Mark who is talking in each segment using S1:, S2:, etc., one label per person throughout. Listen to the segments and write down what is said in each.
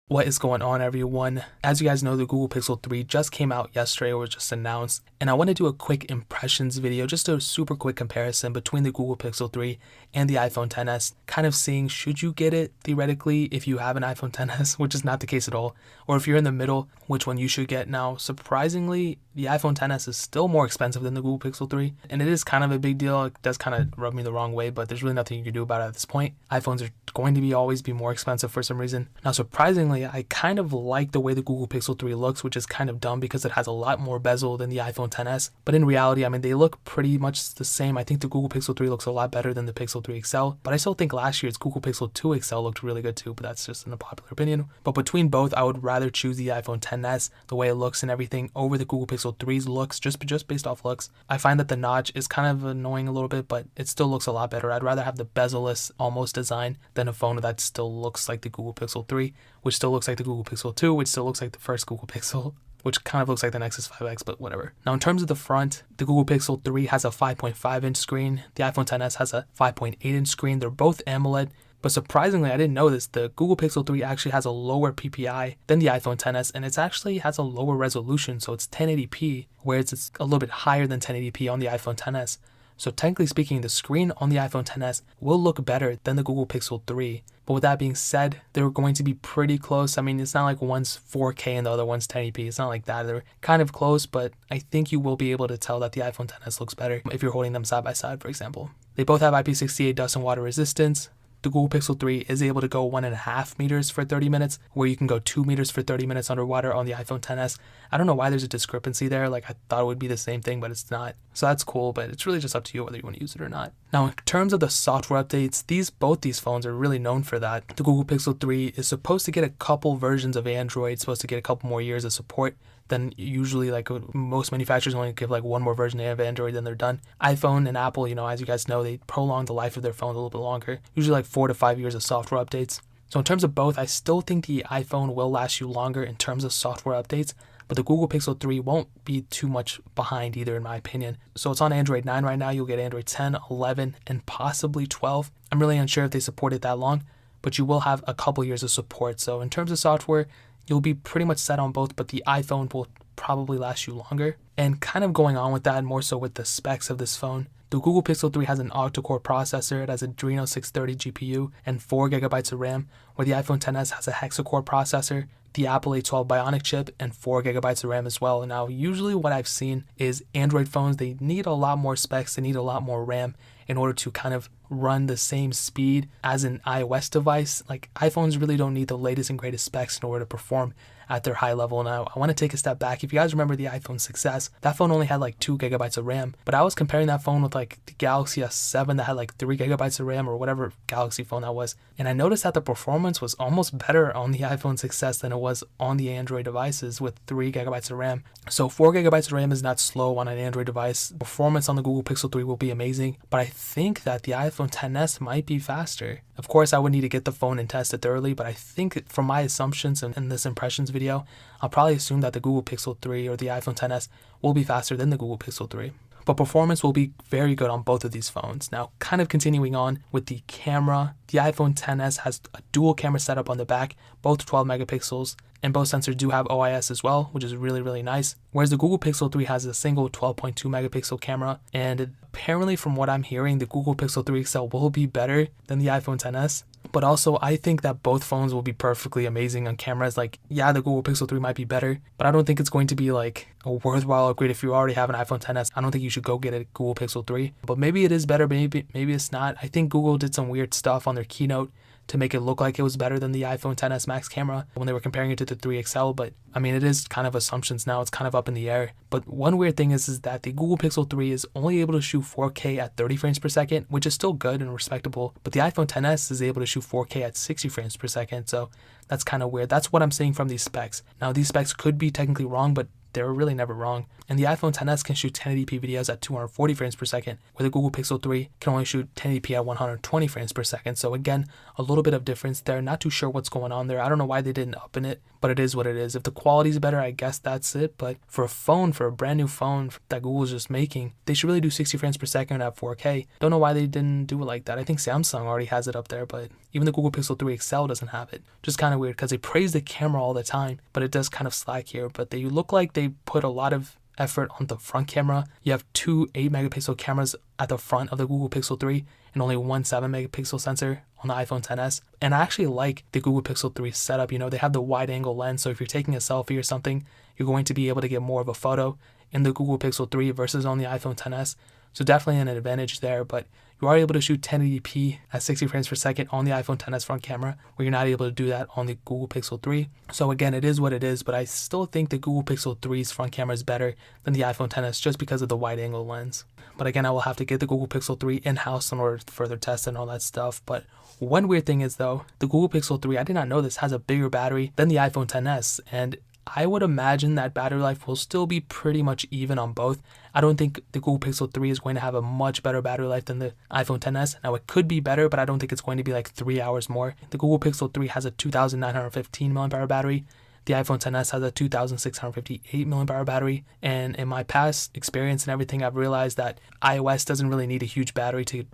S1: What is going on, everyone? As you guys know, the Google Pixel 3 just came out yesterday, or was just announced, and I want to do a quick impressions video, just a super quick comparison between the Google Pixel 3 and the iPhone XS, kind of seeing should you get it theoretically if you have an iPhone XS, which is not the case at all, or if you're in the middle, which one you should get. Now, surprisingly, the iPhone XS is still more expensive than the Google Pixel 3, and it is kind of a big deal. It does kind of rub me the wrong way, but there's really nothing you can do about it at this point. iPhones are going to always be more expensive for some reason. Now, surprisingly, I kind of like the way the Google Pixel 3 looks, which is kind of dumb because it has a lot more bezel than the iPhone XS. But in reality, I mean, they look pretty much the same. I think the Google Pixel 3 looks a lot better than the Pixel 3 XL, but I still think last year's Google Pixel 2 XL looked really good too, but that's just an unpopular opinion. But between both, I would rather choose the iPhone XS, the way it looks and everything, over the Google Pixel 3's looks, just based off looks. I find that the notch is kind of annoying a little bit, but it still looks a lot better. I'd rather have the bezel-less almost design than a phone that still looks like the Google Pixel 3, which still looks like the Google Pixel 2, which still looks like the first Google Pixel, which kind of looks like the Nexus 5X, but whatever. Now, in terms of the front, the Google Pixel 3 has a 5.5-inch screen. The iPhone XS has a 5.8-inch screen. They're both AMOLED, but surprisingly, I didn't know this, the Google Pixel 3 actually has a lower PPI than the iPhone XS, and it actually has a lower resolution, so it's 1080p, whereas it's a little bit higher than 1080p on the iPhone XS. So technically speaking, the screen on the iPhone XS will look better than the Google Pixel 3. But with that being said, they're going to be pretty close. I mean, it's not like one's 4K and the other one's 1080p. It's not like that. They're kind of close, but I think you will be able to tell that the iPhone XS looks better if you're holding them side by side, for example. They both have IP68 dust and water resistance. The Google Pixel 3 is able to go 1.5 meters for 30 minutes, where you can go 2 meters for 30 minutes underwater on the iPhone XS. I don't know why there's a discrepancy there. Like, I thought it would be the same thing, but it's not. So that's cool, but it's really just up to you whether you want to use it or not. Now, in terms of the software updates, both these phones are really known for that. The Google Pixel 3 is supposed to get a couple versions of Android, supposed to get a couple more years of support than usually. Like, most manufacturers only give like one more version of Android, then they're done. iPhone and Apple, as you guys know, they prolong the life of their phones a little bit longer, usually like 4 to 5 years of software updates. So in terms of both, I still think the iPhone will last you longer in terms of software updates, but the Google Pixel 3 won't be too much behind either, in my opinion. So it's on Android 9 right now. You'll get Android 10, 11, and possibly 12. I'm really unsure if they support it that long, but you will have a couple years of support. So in terms of software, you'll be pretty much set on both, but the iPhone will probably last you longer. And kind of going on with that, more so with the specs of this phone, the Google Pixel 3 has an octa-core processor. It has a Adreno 630 GPU and 4 gigabytes of RAM, where the iPhone XS has a hexa-core processor, the Apple A12 Bionic chip, and 4 gigabytes of RAM as well. Now, usually what I've seen is Android phones, they need a lot more specs, they need a lot more RAM in order to kind of run the same speed as an iOS device. Like, iPhones really don't need the latest and greatest specs in order to perform at their high level. Now, I want to take a step back. If you guys remember the iPhone 6S, that phone only had like 2 gigabytes of RAM, but I was comparing that phone with like the Galaxy S7 that had like 3 gigabytes of RAM, or whatever Galaxy phone that was, and I noticed that the performance was almost better on the iPhone 6S than it was on the Android devices with 3 gigabytes of RAM. So 4 gigabytes of RAM is not slow on an Android device. Performance on the Google Pixel 3 will be amazing, but I think that the iPhone XS might be faster. Of course, I would need to get the phone and test it thoroughly, but I think from my assumptions in this impressions video, I'll probably assume that the Google Pixel 3 or the iPhone XS will be faster than the Google Pixel 3. But performance will be very good on both of these phones. Now, kind of continuing on with the camera, the iPhone XS has a dual camera setup on the back, both 12 megapixels, and both sensors do have OIS as well, which is really, really nice. Whereas the Google Pixel 3 has a single 12.2 megapixel camera, and apparently from what I'm hearing, the Google Pixel 3 XL will be better than the iPhone XS. But also, I think that both phones will be perfectly amazing on cameras. Like, yeah, the Google Pixel 3 might be better, but I don't think it's going to be like a worthwhile upgrade. If you already have an iPhone XS, I don't think you should go get a Google Pixel 3. But maybe it is better, maybe it's not. I think Google did some weird stuff on their keynote to make it look like it was better than the iPhone XS Max camera when they were comparing it to the 3 XL, but I mean, it is kind of assumptions now, it's kind of up in the air. But one weird thing is that the Google Pixel 3 is only able to shoot 4K at 30 frames per second, which is still good and respectable, but the iPhone XS is able to shoot 4K at 60 frames per second, so that's kind of weird. That's what I'm seeing from these specs. Now, these specs could be technically wrong, but they're really never wrong. And the iPhone XS can shoot 1080p videos at 240 frames per second, where the Google Pixel 3 can only shoot 1080p at 120 frames per second. So again, a little bit of difference there. Not too sure what's going on there. I don't know why they didn't up in it, but it is what it is. If the quality's better, I guess that's it. But for a brand new phone that Google's just making, they should really do 60 frames per second at 4K. Don't know why they didn't do it like that. I think Samsung already has it up there, but Even the Google Pixel 3 XL doesn't have it. Just kind of weird because they praise the camera all the time, but it does kind of slack here. But they look like they put a lot of effort on the front camera. You have two 8 megapixel cameras at the front of the Google Pixel 3 and only one 7 megapixel sensor on the iPhone XS. And I actually like the Google Pixel 3 setup. You know, they have the wide angle lens, so if you're taking a selfie or something, you're going to be able to get more of a photo in the Google Pixel 3 versus on the iPhone XS. So definitely an advantage there, but you are able to shoot 1080p at 60 frames per second on the iPhone XS front camera, where you're not able to do that on the Google Pixel 3. So again, it is what it is, but I still think the Google Pixel 3's front camera is better than the iPhone XS just because of the wide angle lens. But again, I will have to get the Google Pixel 3 in-house in order to further test and all that stuff. But one weird thing is though, the Google Pixel 3, I did not know this, has a bigger battery than the iPhone XS, and I would imagine that battery life will still be pretty much even on both. I don't think the Google Pixel 3 is going to have a much better battery life than the iPhone XS. Now, it could be better, but I don't think it's going to be like 3 hours more. The Google Pixel 3 has a 2,915 mAh battery. The iPhone XS has a 2,658 mAh battery, and in my past experience and everything, I've realized that iOS doesn't really need a huge battery to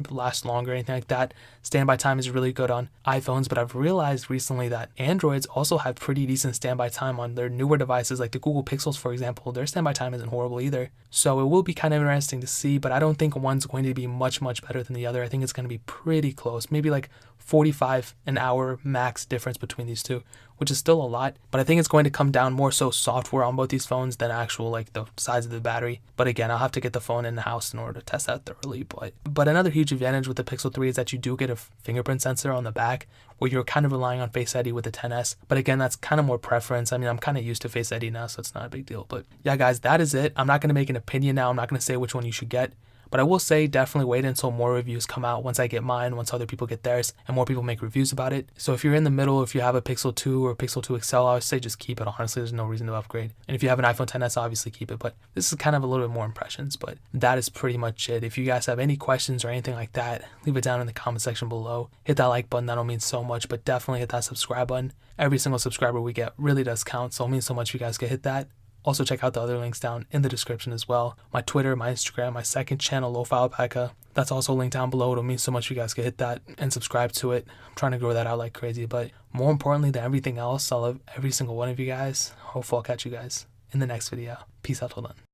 S1: last longer or anything like that. Standby time is really good on iPhones, but I've realized recently that Androids also have pretty decent standby time on their newer devices, like the Google Pixels, for example. Their standby time isn't horrible either. So it will be kind of interesting to see, but I don't think one's going to be much better than the other. I think it's going to be pretty close, maybe like 45 an hour max difference between these two, which is still a lot, but I think it's going to come down more so software on both these phones than actual like the size of the battery. But again, I'll have to get the phone in the house in order to test that thoroughly. But another huge advantage with the Pixel 3 is that you do get a fingerprint sensor on the back, where you're kind of relying on Face ID with the XS. But again, that's kind of more preference. I mean, I'm kind of used to Face ID now, so it's not a big deal. But yeah, guys, that is it. I'm not going to make an opinion now. I'm not going to say which one you should get. But I will say definitely wait until more reviews come out, once I get mine, once other people get theirs, and more people make reviews about it. So if you're in the middle, if you have a Pixel 2 or Pixel 2 XL, I would say just keep it. Honestly, there's no reason to upgrade. And if you have an iPhone XS, obviously keep it. But this is kind of a little bit more impressions, but that is pretty much it. If you guys have any questions or anything like that, leave it down in the comment section below. Hit that like button, that'll mean so much, but definitely hit that subscribe button. Every single subscriber we get really does count, so it means so much if you guys could hit that. Also, check out the other links down in the description as well. My Twitter, my Instagram, my second channel, Lo-Fi Alpaca. That's also linked down below. It'll mean so much if you guys could hit that and subscribe to it. I'm trying to grow that out like crazy. But more importantly than everything else, I love every single one of you guys. Hopefully I'll catch you guys in the next video. Peace out till then.